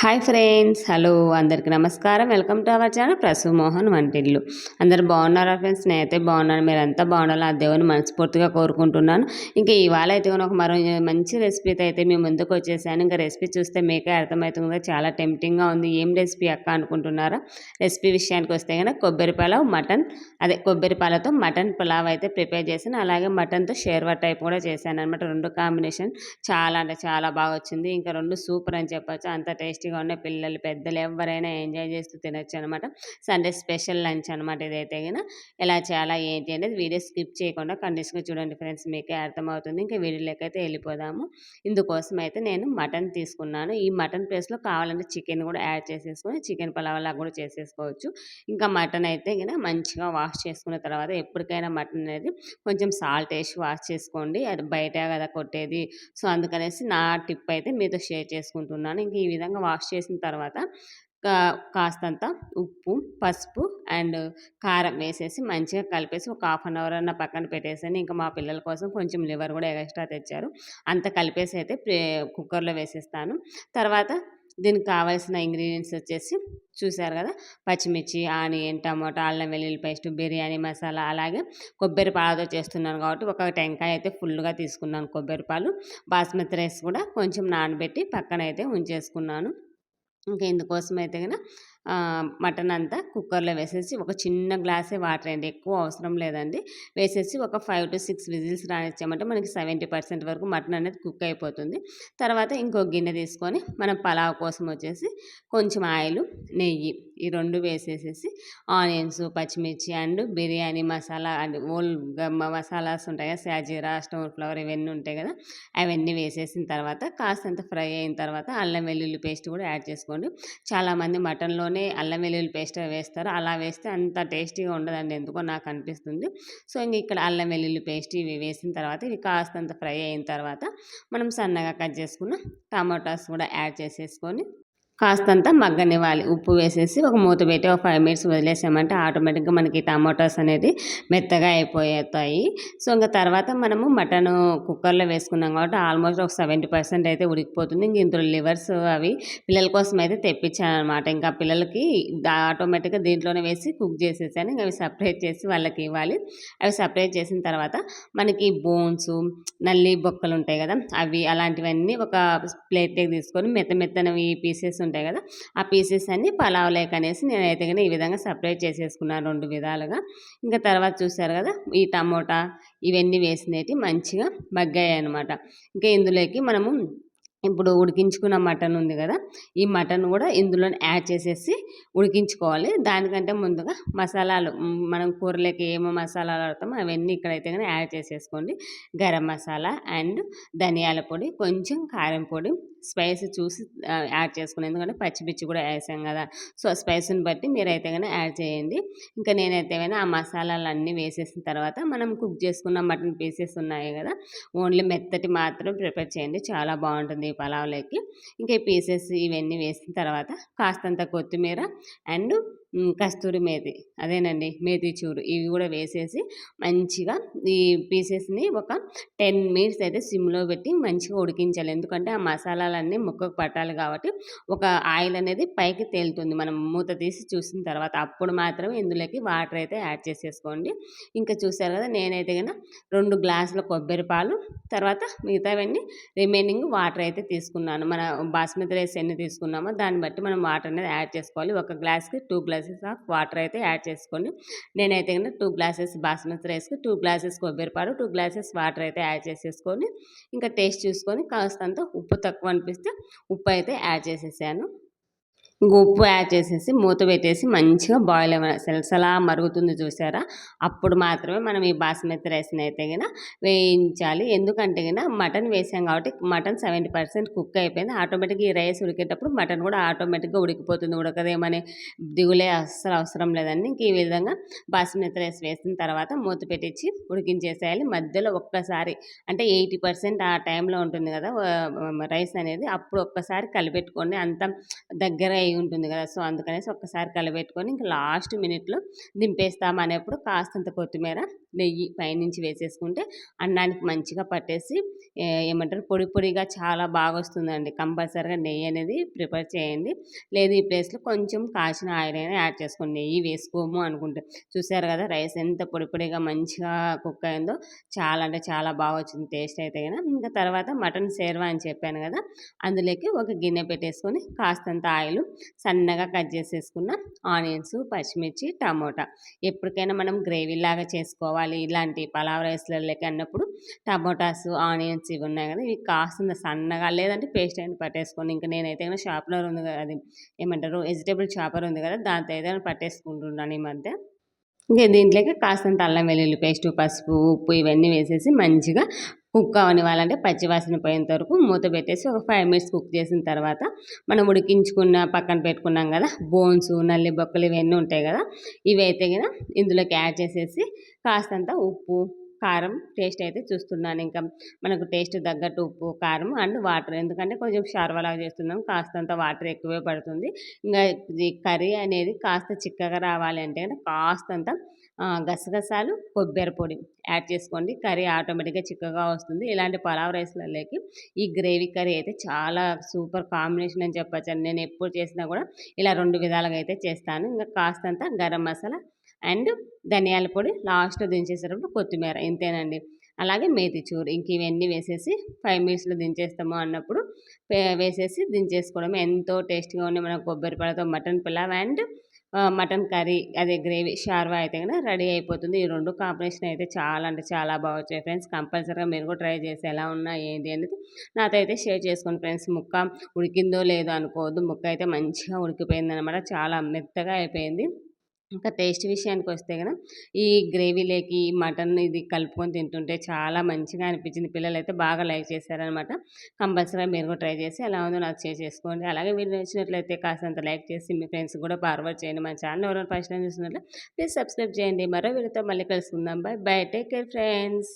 Hi friends, hello అందరికి నమస్కారం. Welcome to our channel Prasu Mohan Vantillu. అందరు బాగున్నారా ఫ్రెండ్స్? నేనైతే బాగున్నాను. మీరంతా బాగుండాలి ఆ దేవుని మనస్ఫూర్తిగా కోరుకుంటున్నాను. ఇంకా ఇవాళ అయితే ఒక మరో మంచి రెసిపీతో అయితే మేము ముందుకు వచ్చేసాను. ఇంకా రెసిపీ చూస్తే మీకే అర్థమవుతుంది కదా, చాలా టెంప్టింగ్గా ఉంది. ఏం రెసిపీ అక్క అనుకుంటున్నారా? రెసిపీ విషయానికి వస్తే కనుక కొబ్బరి పాలతో మటన్ పులావ్ అయితే ప్రిపేర్ చేశాను. అలాగే మటన్తో షేర్వా టైప్ కూడా చేశాను అనమాట. రెండు కాంబినేషన్ చాలా అంటే చాలా బాగా వచ్చింది. ఇంకా రెండు సూపర్ అని చెప్పొచ్చు. అంత టేస్టీగా ఉన్న పిల్లలు పెద్దలు ఎవరైనా ఎంజాయ్ చేస్తూ తినొచ్చు అనమాట. సండే స్పెషల్ లంచ్ అనమాట ఇదైతే గిన. ఎలా చేయాలా ఏంటి అనేది వీడియో స్కిప్ చేయకుండా కంటిన్యూస్గా చూడండి ఫ్రెండ్స్, మీకే అర్థమవుతుంది. ఇంకా వీడియోలోకి అయితే వెళ్ళిపోదాము. ఇందుకోసం అయితే నేను మటన్ తీసుకున్నాను. ఈ మటన్ ప్లేస్లో కావాలంటే చికెన్ కూడా యాడ్ చేసేసుకొని చికెన్ పలావ్ లాగా కూడా చేసేసుకోవచ్చు. ఇంకా మటన్ అయితే గిన మంచిగా వాష్ చేసుకున్న తర్వాత ఎప్పటికైనా మటన్ అనేది కొంచెం సాల్ట్ వేసి వాష్ చేసుకోండి. అది బయట కదా కొట్టేది. సో అందుకనేసి నా టిప్ అయితే మీతో షేర్ చేసుకుంటున్నాను. ఇంక ఈ విధంగా వాష్ చేసిన తర్వాత కాస్తంత ఉప్పు, పసుపు అండ్ కారం వేసేసి మంచిగా కలిపేసి ఒక హాఫ్ అన్ అవర్ అన్న పక్కన పెట్టేసాను. ఇంకా మా పిల్లల కోసం కొంచెం లివర్ కూడా ఎక్స్ట్రా తెచ్చారు. అంత కలిపేసి అయితే కుక్కర్లో వేసేస్తాను. తర్వాత దీనికి కావాల్సిన ఇంగ్రీడియంట్స్ వచ్చేసి చూసారు కదా, పచ్చిమిర్చి, ఆనియన్, టమాటా, అల్లం వెల్లుల్లి పేస్ట్, బిర్యానీ మసాలా, అలాగే కొబ్బరి పాలతో చేస్తున్నాను కాబట్టి ఒక టెంకాయ అయితే ఫుల్గా తీసుకున్నాను కొబ్బరి పాలు. బాస్మతి రైస్ కూడా కొంచెం నానబెట్టి పక్కన అయితే ఉంచేసుకున్నాను. ఇంకా ఇందుకోసం అయితే కనుక మటన్ అంతా కుక్కర్లో వేసేసి ఒక చిన్న గ్లాసే వాటర్ అండి, ఎక్కువ అవసరం లేదండి. వేసేసి ఒక 5 to 6 విజిల్స్ రానిచ్చామంటే మనకి 70% వరకు మటన్ అనేది కుక్ అయిపోతుంది. తర్వాత ఇంకో గిన్నె తీసుకొని మనం పలావ్ కోసం వచ్చేసి కొంచెం ఆయిల్, నెయ్యి ఈ రెండు వేసేసేసి ఆనియన్స్, పచ్చిమిర్చి అండ్ బిర్యానీ మసాలా అండ్ మసాలాస్ ఉంటాయి కదా, సాజీరా, స్టోన్ ఫ్లవర్ ఇవన్నీ ఉంటాయి కదా, అవన్నీ వేసేసిన తర్వాత కాస్తంత ఫ్రై అయిన తర్వాత అల్లం వెల్లుల్లి పేస్ట్ కూడా యాడ్ చేసుకోండి. చాలామంది మటన్లోనే అల్లం వెల్లుల్లి పేస్ట్ వేస్తారు. అలా వేస్తే అంత టేస్టీగా ఉండదండి, ఎందుకో నాకు అనిపిస్తుంది. సో ఇంక ఇక్కడ అల్లం వెల్లుల్లి పేస్ట్ ఇవి వేసిన తర్వాత ఇవి కాస్తంత ఫ్రై అయిన తర్వాత మనం సన్నగా కట్ చేసుకున్న టమాటాస్ కూడా యాడ్ చేసేసుకొని కాస్తంత మగ్గనివ్వాలి. ఉప్పు వేసేసి ఒక మూత పెట్టి ఒక 5 మినిట్స్ వదిలేసామంటే ఆటోమేటిక్గా మనకి టమాటోస్ అనేది మెత్తగా అయిపోతాయి. సో ఇంకా తర్వాత మనము మటన్ కుక్కర్లో వేసుకున్నాం కాబట్టి ఆల్మోస్ట్ ఒక 70% అయితే ఉడికిపోతుంది. ఇంక ఇందులో లివర్స్ అవి పిల్లల కోసం అయితే తెప్పించాను అనమాట. ఇంకా పిల్లలకి ఆటోమేటిక్గా దీంట్లోనే వేసి కుక్ చేసేసాను. ఇంకా అవి సపరేట్ చేసి వాళ్ళకి ఇవ్వాలి. అవి సపరేట్ చేసిన తర్వాత మనకి బోన్స్, నల్లి బొక్కలు ఉంటాయి కదా, అవి అలాంటివన్నీ ఒక ప్లేట్లోకి తీసుకొని మెత్తనవి పీసెస్ ఉంటాయి కదా, ఆ పీసెస్ అన్ని పలావ్ లేక అనేసి నేనైతే కానీ ఈ విధంగా సపరేట్ చేసేసుకున్నాను 2 విధాలుగా. ఇంకా తర్వాత చూసారు కదా, ఈ టమోటా ఇవన్నీ వేసినవి మంచిగా మగ్గాయి అనమాట. ఇంకా ఇందులోకి మనము ఇప్పుడు ఉడికించుకున్న మటన్ ఉంది కదా, ఈ మటన్ కూడా ఇందులో యాడ్ చేసేసి ఉడికించుకోవాలి. దానికంటే ముందుగా మసాలాలు మనం కూరలోకి ఏమో మసాలాలు ఆడతామో అవన్నీ ఇక్కడైతే కానీ యాడ్ చేసేసుకోండి. గరం మసాలా అండ్ ధనియాల పొడి, కొంచెం కారం పొడి, స్పైస్ చూసి యాడ్ చేసుకుని, ఎందుకంటే పచ్చిమిర్చి కూడా వేసాం కదా, సో స్పైస్ని బట్టి మీరైతే కానీ యాడ్ చేయండి. ఇంకా నేనైతే కానీ ఆ మసాలాలన్నీ వేసేసిన తర్వాత మనం కుక్ చేసుకున్న మటన్ పీసెస్ ఉన్నాయి కదా, ఓన్లీ మెత్తటి మాత్రం ప్రిపేర్ చేయండి, చాలా బాగుంటుంది ఈ పలావ్లోకి. ఇంకా ఈ పీసెస్ ఇవన్నీ వేసిన తర్వాత కాస్తంత కొత్తిమీర అండ్ కస్తూరి మేతి, అదేనండి మేతి చూరు, ఇవి కూడా వేసేసి మంచిగా ఈ పీసెస్ని ఒక 10 మినిట్స్ అయితే సిమ్లో పెట్టి మంచిగా ఉడికించాలి. ఎందుకంటే ఆ మసాలాలన్నీ ముక్కకు పట్టాలి కాబట్టి ఒక ఆయిల్ అనేది పైకి తేలుతుంది మనం మూత తీసి చూసిన తర్వాత. అప్పుడు మాత్రమే ఇందులోకి వాటర్ అయితే యాడ్ చేసేసుకోండి. ఇంకా చూసారు కదా, నేనైతే కనుక 2 గ్లాసుల కొబ్బరి పాలు, తర్వాత మిగతావన్నీ రిమైనింగ్ వాటర్ అయితే తీసుకున్నాను. మన బాస్మతి రైస్ ఎన్ని తీసుకున్నామో దాన్ని బట్టి మనం వాటర్ అనేది యాడ్ చేసుకోవాలి. ఒక గ్లాస్కి 2 గ్లాసెస్ ఆఫ్ వాటర్ అయితే యాడ్ చేసుకోండి. నేనైతే కనుక 2 గ్లాసెస్ బాస్మతి రైస్కి 2 గ్లాసెస్ కొబ్బరి పాలు, 2 గ్లాసెస్ వాటర్ అయితే యాడ్ చేసేసుకొని ఇంకా టేస్ట్ చూసుకొని కాస్తంత ఉప్పు తక్కువ అనిపిస్తే ఉప్పు అయితే యాడ్ చేసేసాను. ఇంక ఉప్పు యాడ్ చేసేసి మూత పెట్టేసి మంచిగా బాయిల్ అవ్వాలి. సలసలా మరుగుతుంది చూసారా, అప్పుడు మాత్రమే మనం ఈ బాస్మతి రైస్ని అయితే గిన వేయించాలి. ఎందుకంటే గిన మటన్ వేసాం కాబట్టి మటన్ 70% కుక్ అయిపోయింది. ఆటోమేటిక్గా ఈ రైస్ ఉడికేటప్పుడు మటన్ కూడా ఆటోమేటిక్గా ఉడికిపోతుంది. ఉడకదేమనే దిగులే అస్సలు అవసరం లేదండి. ఇంక ఈ విధంగా బాస్మతి రైస్ వేసిన తర్వాత మూత పెట్టించి ఉడికించేసేయాలి. మధ్యలో ఒక్కసారి అంటే 80% ఆ టైంలో ఉంటుంది కదా రైస్ అనేది, అప్పుడు ఒక్కసారి కలిపెట్టుకోండి. అంత దగ్గర అయి ఉంటుంది కదా, సో అందుకనేసి ఒక్కసారి కలబెట్టుకొని ఇంకా లాస్ట్ మినిట్లో దింపేస్తాం అనేప్పుడు కాస్తంత కొత్తిమీర నెయ్యి పైనుంచి వేసేసుకుంటే అన్నానికి మంచిగా పట్టేసి ఏమంటారు పొడి పొడిగా చాలా బాగా వస్తుందండి. కంపల్సరీగా నెయ్యి అనేది ప్రిపేర్ చేయండి. లేదు ఈ ప్లేస్‌లో కొంచెం కాచిన ఆయిల్ అయినా యాడ్ చేసుకోండి. నెయ్యి వేసుకోము అనుకుంటే. చూసారు కదా రైస్ ఎంత పొడి పొడిగా మంచిగా కుక్ అయిందో. చాలా అంటే చాలా బాగా వచ్చింది టేస్ట్ అయితే గన. ఇంకా తర్వాత మటన్ షేర్వా అని చెప్పాను కదా! అందులోకి ఒక గిన్నె పెట్టేసుకొని కాస్తంత ఆయిలు, సన్నగా కట్ చేసేసుకున్న ఆనియన్స్, పచ్చిమిర్చి, టమోటా. ఎప్పటికైనా మనం గ్రేవీలాగా చేసుకోవాలి ఇలాంటి పలావ్ రైస్‌లలోకి అన్నప్పుడు టమోటాస్, ఆనియన్స్ ఇవి ఉన్నాయి కదా! ఇవి కాస్తంత సన్నగా లేదంటే పేస్ట్ అయినా పట్టేసుకోండి. ఇంక నేనైతే గనుక షార్ప్‌నర్ ఉంది కదా! అది ఏమంటారు వెజిటబుల్ చాపర్ ఉంది కదా! దాంతో అయితే పట్టేసుకుంటున్నాను ఈ మధ్య. ఇంక దీంట్లోకి కాస్తంత అల్లం వెల్లుల్లి పేస్టు, పసుపు, ఉప్పు ఇవన్నీ వేసేసి మంచిగా కుక్ అవ్వనివ్వాలంటే పచ్చి వాసన పోయేంత వరకు మూత పెట్టేసి ఒక 5 మినిట్స్ కుక్ చేసిన తర్వాత మనం ఉడికించుకున్న పక్కన పెట్టుకున్నాం కదా! బోన్స్, నల్లి బొక్కలు ఇవన్నీ ఉంటాయి కదా! ఇవైతే గిన ఇందులోకి యాడ్ చేసేసి కాస్తంత ఉప్పు, కారం టేస్ట్ అయితే చూస్తున్నాను. ఇంకా మనకు టేస్ట్ తగ్గట్టు ఉప్పు, కారం అండ్ వాటర్. ఎందుకంటే కొంచెం షార్వాలాగా చేస్తున్నాం. కాస్తంత వాటర్ ఎక్కువే పడుతుంది. ఇంగా ఇది కర్రీ అనేది కాస్త చిక్కగా రావాలి అంటే గనక కాస్తంత గసగసాలు, కొబ్బరి పొడి యాడ్ చేసుకోండి. కర్రీ ఆటోమేటిక్‌గా చిక్కగా వస్తుంది. ఇలాంటి పలావ్ రైస్‌లలోకి ఈ గ్రేవీ కర్రీ అయితే చాలా సూపర్ కాంబినేషన్ అని చెప్పొచ్చండి. నేను ఎప్పుడు చేసినా కూడా ఇలా 2 విధాలుగా అయితే చేస్తాను. ఇంగా కాస్తంత గరం మసాలా అండ్ ధనియాల పొడి లాస్ట్‌లో దించేసేటప్పుడు కొత్తిమీర ఇంతేనండి. అలాగే మేతి చూరు ఇంక ఇవన్నీ వేసేసి 5 మినిట్స్‌లో దించేస్తాము అన్నప్పుడు వేసేసి దించేసుకోవడమే. ఎంతో టేస్టీగా ఉండే మన కొబ్బరి పాలతో mutton pulao and mutton curry అదే గ్రేవీ షార్వా అయితే గనుక రెడీ అయిపోతుంది. ఈ 2 కాంబినేషన్ అయితే చాలా అంటే చాలా బా వచ్చాయి ఫ్రెండ్స్. కంపల్సరీగా మీరు కూడా ట్రై చేసి ఎలా ఉన్నాయి ఏంటి అనేది నాతో అయితే షేర్ చేసుకోండి ఫ్రెండ్స్. ముక్క ఉడికిందో లేదో అనుకోవద్దు. ముక్క అయితే మంచిగా ఉడికిపోయిందనమాట. చాలా మెత్తగా అయిపోయింది. ఇంకా టేస్ట్ విషయానికొస్తే గన ఈ గ్రేవీలోకి మటన్ ఇది కలుపుకొని తింటుంటే చాలా మంచిగా అనిపించింది. పిల్లలైతే బాగా లైక్ చేశారనమాట. కంపల్సరీగా మీరు కూడా ట్రై చేసి ఎలా ఉందో నాకు షేర్ చేసుకోండి. అలాగే వీడియో నచ్చినట్లయితే కాస్తంత లైక్ చేసి మీ ఫ్రెండ్స్‌కి కూడా ఫార్వర్డ్ చేయండి. మన ఛానల్ ఎవరైనా ఫస్ట్ టైమ్ చూస్తున్నట్లయితే ప్లీజ్ సబ్స్క్రైబ్ చేయండి. మరో వీడియోతో మళ్ళీ కలుసుకుందాం. By by. Take care friends.